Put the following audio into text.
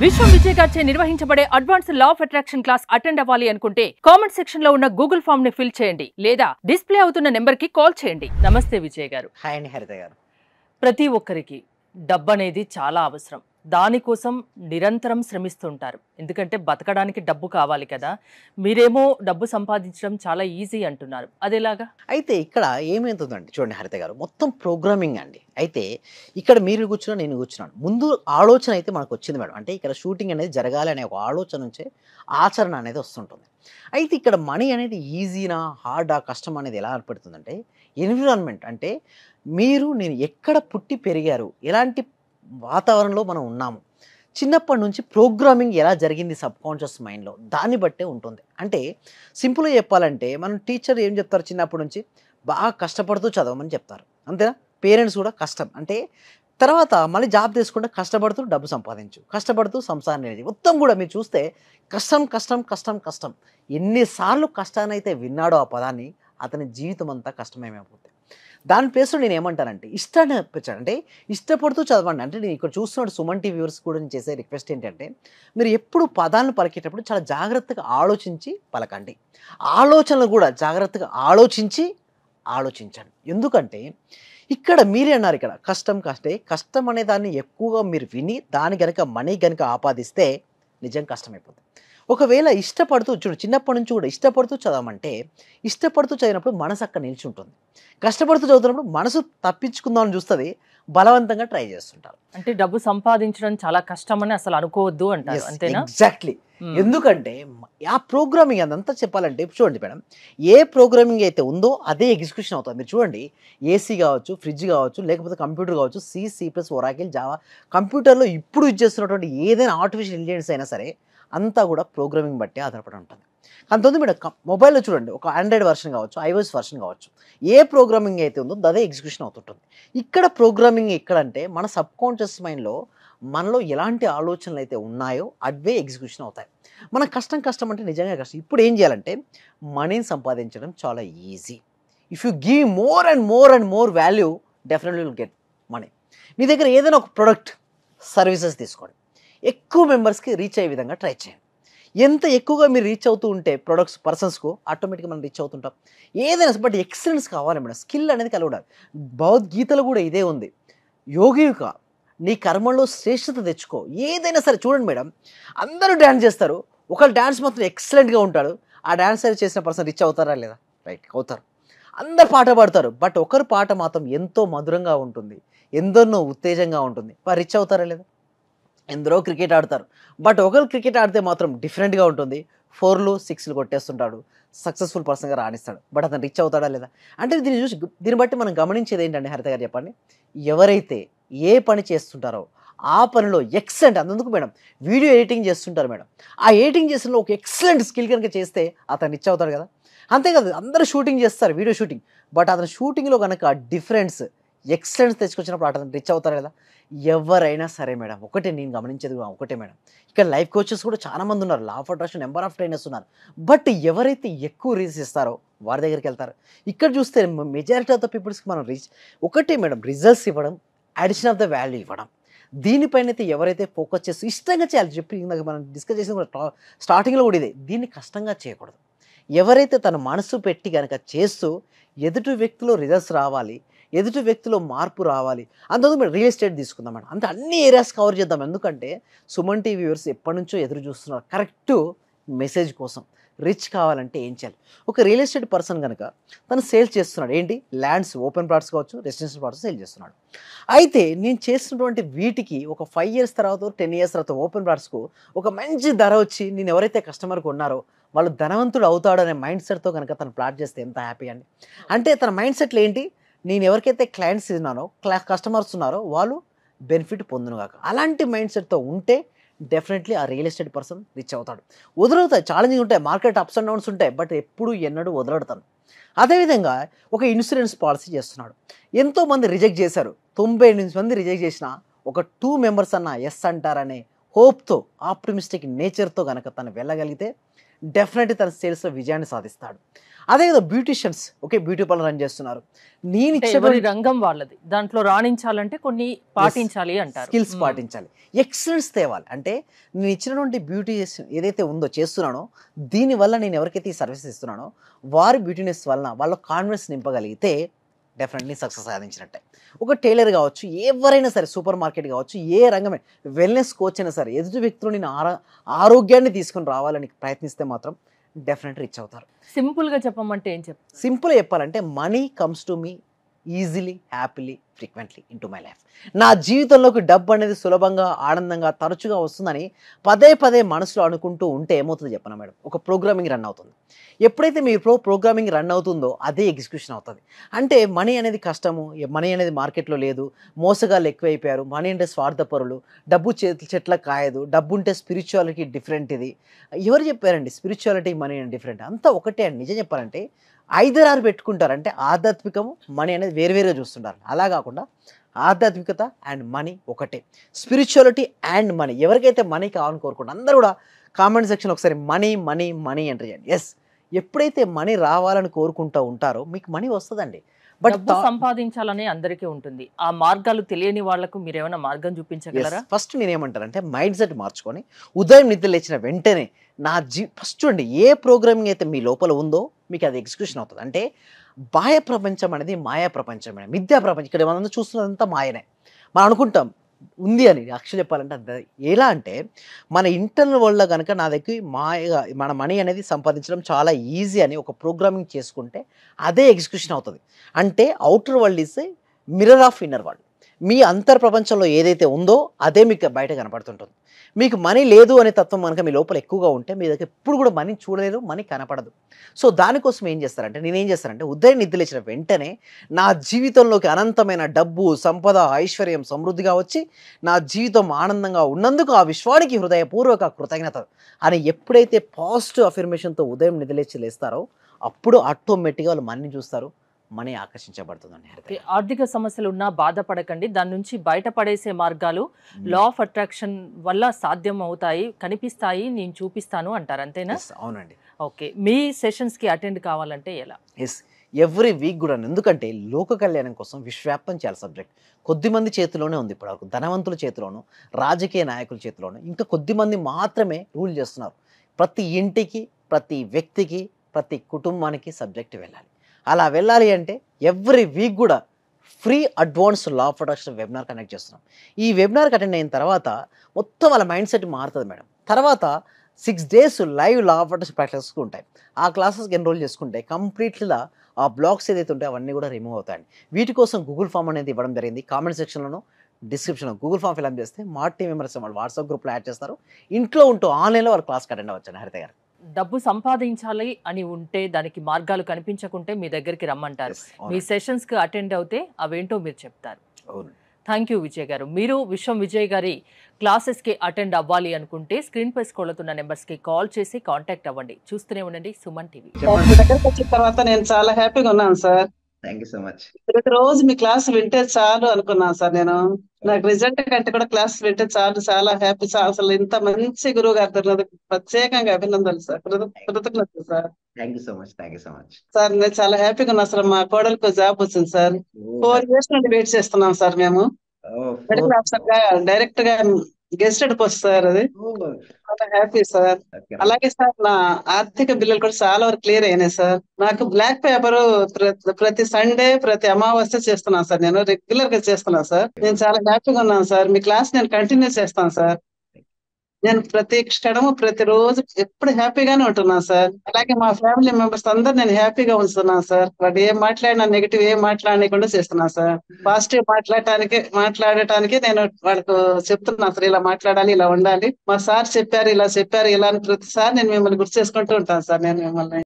విశ్వం విజయ్ గారిచే నిర్వహించబడే advance law of attraction class attend అవ్వాలి అనుకుంటే కామెంట్ సెక్షన్ లో ఉన్న గూగుల్ ఫామ్ ని ఫిల్ చేయండి లేదా డిస్ప్లే అవుతున్న నెంబర్ కి కాల్ చేయండి. నమస్తే విజయ్ గారు. హాయ్ అండి హరిత గారు. ప్రతి ఒక్కరికి డబ్బు అనేది చాలా అవసరం. దానికోసం నిరంతరం శ్రమిస్తుంటారు. ఎందుకంటే బతకడానికి డబ్బు కావాలి కదా. మీరేమో డబ్బు సంపాదించడం చాలా ఈజీ అంటున్నారు, అదేలాగా? అయితే ఇక్కడ ఏమవుతుందండి చూడండి హరిత గారు, మొత్తం ప్రోగ్రామింగ్ అండి. అయితే ఇక్కడ మీరు కూర్చున్నా నేను కూర్చున్నాను, ముందు ఆలోచన అయితే మనకు వచ్చింది మేడం. అంటే ఇక్కడ షూటింగ్ అనేది జరగాలి అనే ఒక ఆలోచన నుంచే ఆచరణ అనేది వస్తుంటుంది. అయితే ఇక్కడ మనీ అనేది ఈజీనా హార్డా కష్టం అనేది ఎలా ఏర్పడుతుందంటే ఎన్విరాన్మెంట్, అంటే మీరు నేను ఎక్కడ పుట్టి పెరిగారు, ఎలాంటి వాతావరణంలో మనం ఉన్నాము, చిన్నప్పటి నుంచి ప్రోగ్రామింగ్ ఎలా జరిగింది సబ్కాన్షియస్ మైండ్లో, దాన్ని బట్టే ఉంటుంది. అంటే సింపుల్గా చెప్పాలంటే మనం టీచర్ ఏం చెప్తారు, చిన్నప్పటి నుంచి బాగా కష్టపడుతూ చదవమని చెప్తారు, అంతేనా? పేరెంట్స్ కూడా కష్టం అంటే తర్వాత మళ్ళీ జాబ్ తీసుకుంటే కష్టపడుతూ డబ్బు సంపాదించు, కష్టపడుతూ సంసారం అనేది మొత్తం కూడా మీరు చూస్తే కష్టం కష్టం కష్టం కష్టం. ఎన్నిసార్లు కష్టాన్ని అయితే విన్నాడో ఆ పదాన్ని, అతని జీవితం అంతా కష్టమేమైపోతుంది. దాని ప్లేస్లో నేను ఏమంటానంటే ఇష్టాన్ని నేర్పించాను, అంటే ఇష్టపడుతూ చదవండి. అంటే నేను ఇక్కడ చూస్తున్నాడు సుమన్ టీవీ వ్యూవర్స్ కూడా నేను చేసే రిక్వెస్ట్ ఏంటంటే మీరు ఎప్పుడు పదాలను పలికేటప్పుడు చాలా జాగ్రత్తగా ఆలోచించి పలకండి. ఆలోచనలు కూడా జాగ్రత్తగా ఆలోచించండి. ఎందుకంటే ఇక్కడ మీరే అన్నారు, ఇక్కడ కష్టం అనే దాన్ని ఎక్కువగా మీరు విని దాని కనుక మనీ కనుక ఆపాదిస్తే నిజం కష్టమైపోతుంది. ఒకవేళ ఇష్టపడుతూ చూడు, చిన్నప్పటి నుంచి కూడా ఇష్టపడుతూ చదవమంటే ఇష్టపడుతూ చదివినప్పుడు మనసు అక్కడ నిల్చుంటుంది. కష్టపడుతూ చదువుతున్నప్పుడు మనసు తప్పించుకుందామని చూస్తుంది, బలవంతంగా ట్రై చేస్తుంటారు. అంటే డబ్బు సంపాదించడం చాలా కష్టం అని అసలు అనుకోవద్దు అంటారు, అంతేనా? ఎగ్జాక్ట్లీ. ఎందుకంటే ఆ ప్రోగ్రామింగ్ అదంతా చెప్పాలంటే చూడండి మేడం, ఏ ప్రోగ్రామింగ్ అయితే ఉందో అదే ఎగ్జిక్యూషన్ అవుతుంది. మీరు చూడండి, ఏసీ కావచ్చు, ఫ్రిడ్జ్ కావచ్చు, లేకపోతే కంప్యూటర్ కావచ్చు, C++, ఒరాకిల్, జావా, కంప్యూటర్లో ఇప్పుడు యూజ్ చేస్తున్నటువంటి ఏదైనా ఆర్టిఫిషియల్ ఇంటెలిజెన్స్ అయినా సరే అంతా కూడా ప్రోగ్రామింగ్ బట్టే ఆధారపడి ఉంటుంది. అంతకుముందు మేడం మొబైల్లో చూడండి, ఒక ఆండ్రాయిడ్ వర్షన్ కావచ్చు, iOS వర్షన్ కావచ్చు, ఏ ప్రోగ్రామింగ్ అయితే ఉందో అదే ఎగ్జిక్యూషన్ అవుతుంటుంది. ఇక్కడ ప్రోగ్రామింగ్ ఎక్కడంటే మన సబ్కాన్షియస్ మైండ్లో మనలో ఎలాంటి ఆలోచనలు అయితే ఉన్నాయో అవే ఎగ్జిక్యూషన్ అవుతాయి. మన కష్టం అంటే నిజంగా కష్టం. ఇప్పుడు ఏం చేయాలంటే మనీని సంపాదించడం చాలా easy. If you give more and more value, definitely will get money. మీ దగ్గర ఏదైనా ఒక ప్రొడక్ట్ సర్వీసెస్ తీసుకోండి, ఎక్కువ మెంబర్స్కి రీచ్ అయ్యే విధంగా ట్రై చేయండి. ఎంత ఎక్కువగా మీరు రీచ్ అవుతూ ఉంటే ప్రొడక్ట్స్ పర్సన్స్కు ఆటోమేటిక్గా మనం రీచ్ అవుతుంటాం. ఏదైనా బట్ ఎక్సలెన్స్ కావాలి మేడం, స్కిల్ అనేది కలగడాలి. భగవద్గీతలో కూడా ఇదే ఉంది, యోగిక నీ కర్మల్లో శ్రేష్టత తెచ్చుకో. ఏదైనా సరే చూడండి మేడం, అందరూ డ్యాన్స్ చేస్తారు, ఒకళ్ళు డ్యాన్స్ మాత్రం ఎక్సలెంట్గా ఉంటాడు, ఆ డ్యాన్స్ అయితే చేసిన పర్సన్ రిచ్ అవుతారా లేదా? రైట్, అవుతారు. అందరు పాట పాడతారు, బట్ ఒకరి పాట మాత్రం ఎంతో మధురంగా ఉంటుంది, ఎందరినో ఉత్తేజంగా ఉంటుంది, వారు రిచ్ అవుతారా లేదా? ఎందరో క్రికెట్ ఆడతారు, బట్ ఒకరు క్రికెట్ ఆడితే మాత్రం డిఫరెంట్గా ఉంటుంది, 4లు 6లు కొట్టేస్తుంటాడు, సక్సెస్ఫుల్ పర్సన్గా రాణిస్తాడు, బట్ అతను రిచ్ అవుతాడా లేదా? అంటే దీన్ని బట్టి మనం గమనించేది ఏంటంటే హరిత గారు చెప్పండి, ఎవరైతే ఏ పని చేస్తుంటారో ఆ పనిలో ఎక్సలెంట్, అందుకు మేడం వీడియో ఎడిటింగ్ చేస్తుంటారు మేడం, ఆ ఎడిటింగ్ చేసిన ఒక ఎక్సలెంట్ స్కిల్ కనుక చేస్తే అతను రిచ్ అవుతాడు కదా. అంతేకాదు అందరూ షూటింగ్ చేస్తారు, వీడియో షూటింగ్, బట్ అతను షూటింగ్లో కనుక డిఫరెన్స్ ఎక్సలెన్స్ తెచ్చుకొచ్చినప్పుడు అతను రిచ్ అవుతారు కదా. ఎవరైనా సరే మేడం, ఒకటే నేను గమనించేది ఒకటే మేడం, ఇక్కడ లైఫ్ కోచెస్ కూడా చాలామంది ఉన్నారు, law of attraction number of trainers ఉన్నారు, బట్ ఎవరైతే ఎక్కువ రీచ్ ఇస్తారో వారి దగ్గరికి వెళ్తారు. ఇక్కడ చూస్తే మెజారిటీ ఆఫ్ ద పీపుల్స్కి మనం ఒకటే మేడం, రిజల్ట్స్ ఇవ్వడం, అడిషన్ ఆఫ్ ద వాల్యూ ఇవ్వడం, దీనిపైన అయితే ఎవరైతే ఫోకస్ చేస్తూ ఇష్టంగా చేయాలి. చెప్పి ఇందాక మనం డిస్కస్ చేసిన కూడా స్టార్టింగ్లో కూడా ఇదే, దీన్ని కష్టంగా చేయకూడదు. ఎవరైతే తన మనసు పెట్టి కనుక చేస్తూ ఎదుటి వ్యక్తిలో రిజల్ట్స్ రావాలి, ఎదుటి వ్యక్తిలో మార్పు రావాలి. అందుకు మేము రియల్ ఎస్టేట్ తీసుకుందాం మేడం, అంతే అన్ని ఏరియాస్ కవర్ చేద్దాం. ఎందుకంటే సుమన్ టీవీ వ్యూవర్స్ ఎప్పటి నుంచో ఎదురు చూస్తున్నారు కరెక్ట్ మెసేజ్ కోసం. రిచ్ కావాలంటే ఏం చేయాలి? ఒక రియల్ ఎస్టేట్ పర్సన్ కనుక తను సేల్ చేస్తున్నాడు, ఏంటి ల్యాండ్స్, ఓపెన్ ప్లాట్స్ కావచ్చు, రెసిడెన్షియల్ ప్లాట్స్ సేల్ చేస్తున్నాడు. అయితే నేను చేసినటువంటి వీటికి ఒక 5 years తర్వాత 10 years తర్వాత ఓపెన్ ప్లాట్స్కు ఒక మంచి ధర వచ్చి నేను ఎవరైతే కస్టమర్కి ఉన్నారో వాళ్ళు ధనవంతుడు అవుతాడనే మైండ్ సెట్తో కనుక తను ప్లాట్ చేస్తే ఎంత హ్యాపీ అండి. అంటే తన మైండ్ సెట్లో ఏంటి, నేను ఎవరికైతే క్లయింట్స్ ఉన్నానో కస్టమర్స్ ఉన్నారో వాళ్ళు బెనిఫిట్ పొందునుగాక, అలాంటి మైండ్ సెట్తో ఉంటే డెఫినెట్లీ ఆ రియల్ ఎస్టేట్ పర్సన్ రిచ్ అవుతాడు. వదులుతాయి, ఛాలెంజింగ్ ఉంటాయి, మార్కెట్ అప్స్ అండ్ డౌన్స్ ఉంటాయి, బట్ ఎప్పుడు ఎన్నడూ వదలడతాను. అదేవిధంగా ఒక ఇన్సూరెన్స్ పాలసీ చేస్తున్నాడు, ఎంతోమంది రిజెక్ట్ చేశారు, 98 మంది రిజెక్ట్ చేసిన ఒక 2 members అన్న ఎస్ అంటారనే హోప్తో, ఆప్టిమిస్టిక్ నేచర్తో కనుక తను వెళ్ళగలిగితే డెఫినెట్లీ తన సేల్స్లో విజయాన్ని సాధిస్తాడు. అదే కదా beauticians, okay beauty parlour run చేస్తున్నారు, నేను అంటే ఎవరి రంగం వాళ్ళది, దాంట్లో రాణించాలంటే కొన్ని పాటించాలి అంటారు. స్కిల్స్ పాటించాలి, ఎక్సలెన్స్ తేవాలి. అంటే నేను ఇచ్చినటువంటి బ్యూటీ ఏదైతే ఉందో చేస్తున్నానో దీనివల్ల నేను ఎవరికైతే ఈ సర్వీస్ ఇస్తున్నానో వారి బ్యూటీనెస్ వలన వాళ్ళ కాన్ఫిడెన్స్ నింపగలిగితే డెఫినెట్లీ సక్సెస్ సాధించినట్టే. ఒక టైలర్ కావచ్చు, ఎవరైనా సరే, సూపర్ మార్కెట్ కావచ్చు, ఏ రంగమే, వెల్నెస్ కోచ్ అయినా సరే, ఎదుటి వ్యక్తులు నేను ఆరోగ్యాన్ని తీసుకొని రావాలని ప్రయత్నిస్తే మాత్రం డెఫినెట్ రీచ్ అవుతారు. సింపుల్గా చెప్పమంటే ఏం చెప్తారు? సింపుల్గా చెప్పాలంటే money comes to me easily, happily, frequently in to my life. నా జీవితంలోకి డబ్బు అనేది సులభంగా, ఆనందంగా, తరచుగా వస్తుందని పదే పదే మనసులో అనుకుంటూ ఉంటే ఏమవుతుంది చెప్పనా మేడం, ఒక ప్రోగ్రామింగ్ రన్ అవుతుంది. ఎప్పుడైతే మీ ప్రోగ్రామింగ్ రన్ అవుతుందో అదే ఎగ్జిక్యూషన్ అవుతుంది. అంటే మనీ అనేది కష్టము, మనీ అనేది మార్కెట్లో లేదు, మోసగాళ్ళు ఎక్కువైపోయారు, మనీ అంటే స్వార్థపరులు, డబ్బు చెట్ల కాయదు, డబ్బు ఉంటే స్పిరిచువాలిటీ డిఫరెంట్. ఇది ఎవరు చెప్పారండి? స్పిరిచువాలిటీ మనీ అండ్ డిఫరెంట్ అంతా ఒకటే అండి. నిజం చెప్పాలంటే ఐదరారు పెట్టుకుంటారు, అంటే ఆధ్యాత్మికము మనీ అనేది వేరువేరుగా చూస్తుంటారు. అలా కాకుండా ఆధ్యాత్మికత అండ్ మనీ ఒకటే, స్పిరిచువాలిటీ అండ్ మనీ. ఎవరికైతే మనీ కావాలని కోరుకుంటారు అందరూ కూడా కామెంట్ సెక్షన్ ఒకసారి మనీ మనీ మనీ ఎంటర్ చేయండి. ఎస్, ఎప్పుడైతే మనీ రావాలని కోరుకుంటూ ఉంటారో మీకు మనీ వస్తుందండి. బట్ డబ్బు సంపాదించాలని అందరికీ ఉంటుంది, ఆ మార్గాలు తెలియని వాళ్లకు మీరు ఏమైనా మార్గం చూపించగలరా? ఫస్ట్ నేనేమంటానంటే మైండ్ సెట్ మార్చుకొని ఉదయం నిద్ర లేచిన వెంటనే ఫస్ట్ చూడండి, ఏ ప్రోగ్రామింగ్ అయితే మీ లోపల ఉందో మీకు అది ఎగ్జిక్యూషన్ అవుతుంది. అంటే బాహ్య ప్రపంచం అనేది మాయా ప్రపంచం మేడం, మిథ్యా ప్రపంచం. ఇక్కడ మనం చూస్తున్నదంతా మాయనే. మనం అనుకుంటాం ఉంది అని, యాక్చువల్ చెప్పాలంటే అంత ఎలా అంటే మన ఇంటర్నల్ వరల్డ్లో కనుక నా దగ్గర మాయగా మన మనీ అనేది సంపాదించడం చాలా ఈజీ అని ఒక ప్రోగ్రామింగ్ చేసుకుంటే అదే ఎగ్జిక్యూషన్ అవుతుంది. అంటే outer world is a mirror of inner world. మీ అంతర్ ప్రపంచంలో ఏదైతే ఉందో అదే మీకు బయట కనపడుతుంటుంది. మీకు మనీ లేదు అనే తత్వం కనుక మీ లోపల ఎక్కువగా ఉంటే మీ దగ్గర ఎప్పుడు కూడా మనీ చూడలేరు, మనీ కనపడదు. సో దానికోసం ఏం చేస్తారంటే నేనేం చేస్తానంటే ఉదయం నిద్ర లేచిన వెంటనే నా జీవితంలోకి అనంతమైన డబ్బు, సంపద, ఐశ్వర్యం, సమృద్ధిగా వచ్చి నా జీవితం ఆనందంగా ఉన్నందుకు ఆ విశ్వానికి హృదయపూర్వక కృతజ్ఞత అని ఎప్పుడైతే పాజిటివ్ అఫర్మేషన్తో ఉదయం నిద్రలేచి లేస్తారో అప్పుడు ఆటోమేటిక్గా వాళ్ళు మనీని చూస్తారు, మనీ ఆకర్షించబడుతుందండి. ఆర్థిక సమస్యలు ఉన్నా బాధపడకండి, దాని నుంచి బయటపడేసే మార్గాలు లా ఆఫ్ అట్రాక్షన్ వల్ల సాధ్యం అవుతాయి, కనిపిస్తాయి, నేను చూపిస్తాను అంటారు, అంతేనా? అవునండి. ఓకే, మీ సెషన్స్కి అటెండ్ కావాలంటే ఎలా? ఎస్, ఎవ్రీ వీక్ కూడా, ఎందుకంటే లోక కళ్యాణం కోసం విశ్వవ్యాప్తం చేయాలి సబ్జెక్ట్. కొద్దిమంది చేతిలోనే ఉంది ఇప్పటివరకు, ధనవంతుల చేతిలోనూ, రాజకీయ నాయకుల చేతిలోనూ ఇంకా కొద్దిమంది మాత్రమే రూల్ చేస్తున్నారు. ప్రతి ఇంటికి, ప్రతి వ్యక్తికి, ప్రతి కుటుంబానికి సబ్జెక్ట్ వెళ్ళాలి. అలా వెళ్ళాలి అంటే ఎవ్రీ వీక్ కూడా free advanced law of attraction webinar connect చేస్తున్నాం. ఈ వెబినార్కి అటెండ్ అయిన తర్వాత మొత్తం వాళ్ళ మైండ్ సెట్ మారుతుంది మేడం. తర్వాత 6 days live law of attraction classes ఉంటాయి. ఆ క్లాసెస్కి ఎన్రోల్ చేసుకుంటే కంప్లీట్గా ఆ బ్లాగ్స్ ఏదైతే ఉంటాయో అవన్నీ కూడా రిమూవ్ అవుతాయండి. వీటి కోసం గూగుల్ ఫామ్ అనేది ఇవ్వడం జరిగింది. కామెంట్ సెక్షన్లోనూ డిస్క్రిప్షన్లో గూగుల్ ఫామ్ ఫిల్అప్ చేస్తే మా టీం మెంబర్స్ వాళ్ళు వాట్సాప్ గ్రూప్లో యాడ్ చేస్తారు. ఇంట్లో ఉంటూ ఆన్లైన్లో వాళ్ళ క్లాస్కి అటెండ్ అవ్వచ్చండి. హరిత గారు, డబ్బు సంపాదించాలి అని ఉంటే దానికి మార్గాలు కనిపించకుంటే మీ దగ్గరికి రమ్మంటారు, మీ సెషన్స్కి అటెండ్ అవుతే అవేంటో మీరు చెప్తారు. థ్యాంక్ యూ విజయ్ గారు. మీరు విశ్వం విజయ్ గారి క్లాసెస్కి అటెండ్ అవ్వాలి అనుకుంటే స్క్రీన్ పై స్క్రోల్ అవుతున్న నెంబర్స్కి కాల్ చేసి కాంటాక్ట్ అవ్వండి. చూస్తూనే ఉండండి సుమన్ టీవీ. మీ దగ్గరకు వచ్చిన తర్వాత నేను చాలా హ్యాపీగా ఉన్నాను sir. Thank you so much. ప్రతిరోజు మీ క్లాస్ వింటే చాలు అనుకున్నాను సార్. నేను నాకు రిజల్ట్ కంటే కూడా క్లాస్ వింటే చాలు, చాలా హ్యాపీ సార్. అసలు ఇంత మంచి గురువు గారు దొరికినందుకు ప్రత్యేకంగా అభినందనలు సార్, కృతజ్ఞతలు sir. Thank you so much. Thank you so much sir. నేను చాలా హ్యాపీగా ఉన్నా సార్. మా కోడలకు జాబ్ వచ్చింది సార్. 4 years నుండి వెయిట్ చేస్తున్నాం సార్. మేము మెడికల్ ఆఫీసర్ గా డైరెక్ట్ గా గెస్టెడ్ పోస్ట్ సార్. అది చాలా హ్యాపీ సార్. అలాగే సార్ నా ఆర్థిక బిల్లులు కూడా చాలా వరకు క్లియర్ అయినాయి సార్. నాకు బ్లాక్ పేపర్ ప్రతి సండే, ప్రతి అమావాస్య చేస్తున్నాను సార్. నేను రెగ్యులర్ గా చేస్తున్నాను సార్. నేను చాలా హ్యాపీగా ఉన్నాను సార్. మీ క్లాస్ నేను కంటిన్యూ చేస్తాను సార్. నేను ప్రతి క్షణము, ప్రతిరోజు ఎప్పుడు హ్యాపీగానే ఉంటున్నాను సార్. అలాగే మా ఫ్యామిలీ మెంబర్స్ అందరు నేను హ్యాపీగా ఉంచుతున్నాను సార్. వాడు ఏం మాట్లాడినా నెగిటివ్ ఏం మాట్లాడకుండా చేస్తున్నాను సార్. పాజిటివ్ మాట్లాడటానికి నేను వాళ్ళకు చెప్తున్నాను సార్, ఇలా మాట్లాడాలి, ఇలా ఉండాలి, మా సార్ చెప్పారు, ఇలా చెప్పారు, ఇలా అని ప్రతిసారి నేను మిమ్మల్ని గుర్తు చేసుకుంటూ ఉంటాను సార్. నేను మిమ్మల్ని